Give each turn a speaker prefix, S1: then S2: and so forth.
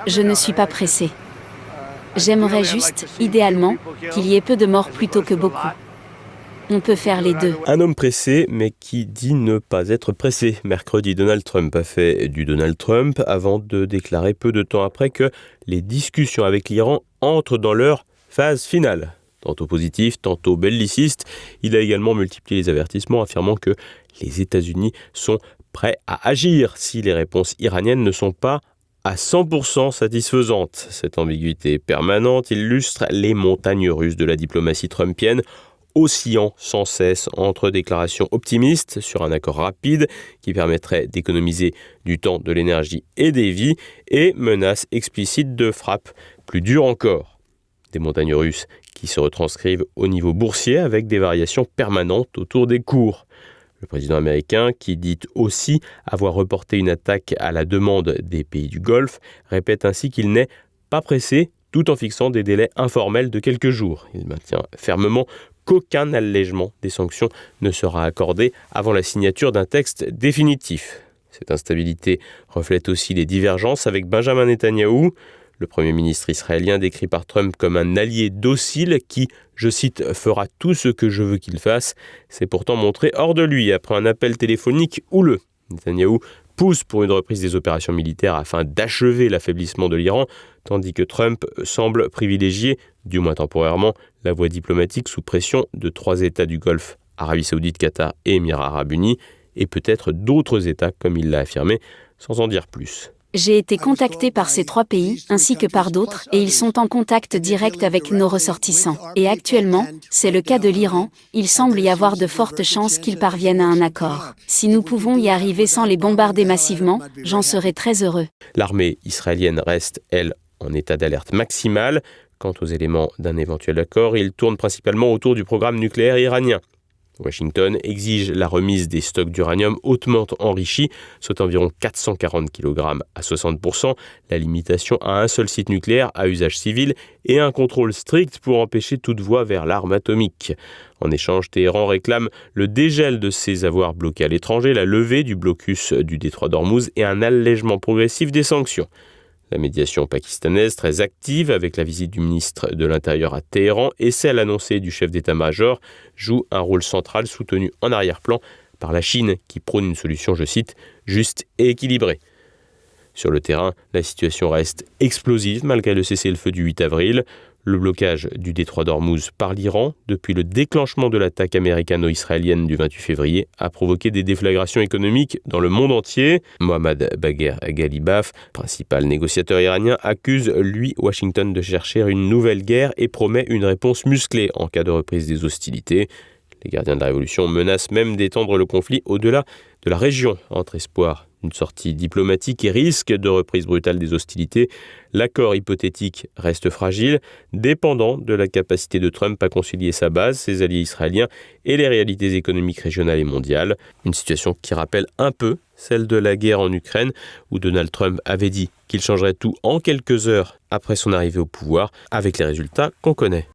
S1: Je ne suis pas pressé. J'aimerais juste, idéalement, qu'il y ait peu de morts plutôt que beaucoup. On peut faire les deux.
S2: Un homme pressé, mais qui dit ne pas être pressé. Mercredi, Donald Trump a fait du Donald Trump avant de déclarer peu de temps après que les discussions avec l'Iran entrent dans leur phase finale. Tantôt positif, tantôt belliciste, il a également multiplié les avertissements affirmant que les États-Unis sont prêts à agir si les réponses iraniennes ne sont pas à 100% satisfaisantes. Cette ambiguïté permanente illustre les montagnes russes de la diplomatie trumpienne, oscillant sans cesse entre déclarations optimistes sur un accord rapide qui permettrait d'économiser du temps, de l'énergie et des vies, et menaces explicites de frappes plus dures encore. Des montagnes russes qui se retranscrivent au niveau boursier avec des variations permanentes autour des cours. Le président américain, qui dit aussi avoir reporté une attaque à la demande des pays du Golfe, répète ainsi qu'il n'est pas pressé tout en fixant des délais informels de quelques jours. Il maintient fermement qu'aucun allègement des sanctions ne sera accordé avant la signature d'un texte définitif. Cette instabilité reflète aussi les divergences avec Benjamin Netanyahou, le Premier ministre israélien décrit par Trump comme un allié docile qui, je cite, « fera tout ce que je veux qu'il fasse », s'est pourtant montré hors de lui après un appel téléphonique houleux. Netanyahou pousse pour une reprise des opérations militaires afin d'achever l'affaiblissement de l'Iran, tandis que Trump semble privilégier, du moins temporairement, la voie diplomatique sous pression de 3 États du Golfe, Arabie Saoudite, Qatar et Émirats Arabes Unis, et peut-être d'autres États, comme il l'a affirmé, sans en dire plus.
S1: J'ai été contacté par ces 3 pays, ainsi que par d'autres, et ils sont en contact direct avec nos ressortissants. Et actuellement, c'est le cas de l'Iran, il semble y avoir de fortes chances qu'ils parviennent à un accord. Si nous pouvons y arriver sans les bombarder massivement, j'en serai très heureux.
S2: L'armée israélienne reste, elle, en état d'alerte maximale. Quant aux éléments d'un éventuel accord, ils tournent principalement autour du programme nucléaire iranien. Washington exige la remise des stocks d'uranium hautement enrichis, soit environ 440 kg à 60%, la limitation à un seul site nucléaire à usage civil et un contrôle strict pour empêcher toute voie vers l'arme atomique. En échange, Téhéran réclame le dégel de ses avoirs bloqués à l'étranger, la levée du blocus du détroit d'Ormuz et un allègement progressif des sanctions. La médiation pakistanaise, très active avec la visite du ministre de l'Intérieur à Téhéran et celle annoncée du chef d'état-major, joue un rôle central soutenu en arrière-plan par la Chine qui prône une solution, je cite, juste et équilibrée. Sur le terrain, la situation reste explosive malgré le cessez-le-feu du 8 avril. Le blocage du détroit d'Ormuz par l'Iran, depuis le déclenchement de l'attaque américano-israélienne du 28 février, a provoqué des déflagrations économiques dans le monde entier. Mohammad Bagher Ghalibaf, principal négociateur iranien, accuse, lui, Washington de chercher une nouvelle guerre et promet une réponse musclée en cas de reprise des hostilités. Les gardiens de la révolution menacent même d'étendre le conflit au-delà de la région, entre espoir d'une sortie diplomatique et risque de reprise brutale des hostilités. L'accord hypothétique reste fragile, dépendant de la capacité de Trump à concilier sa base, ses alliés israéliens et les réalités économiques régionales et mondiales. Une situation qui rappelle un peu celle de la guerre en Ukraine, où Donald Trump avait dit qu'il changerait tout en quelques heures après son arrivée au pouvoir, avec les résultats qu'on connaît.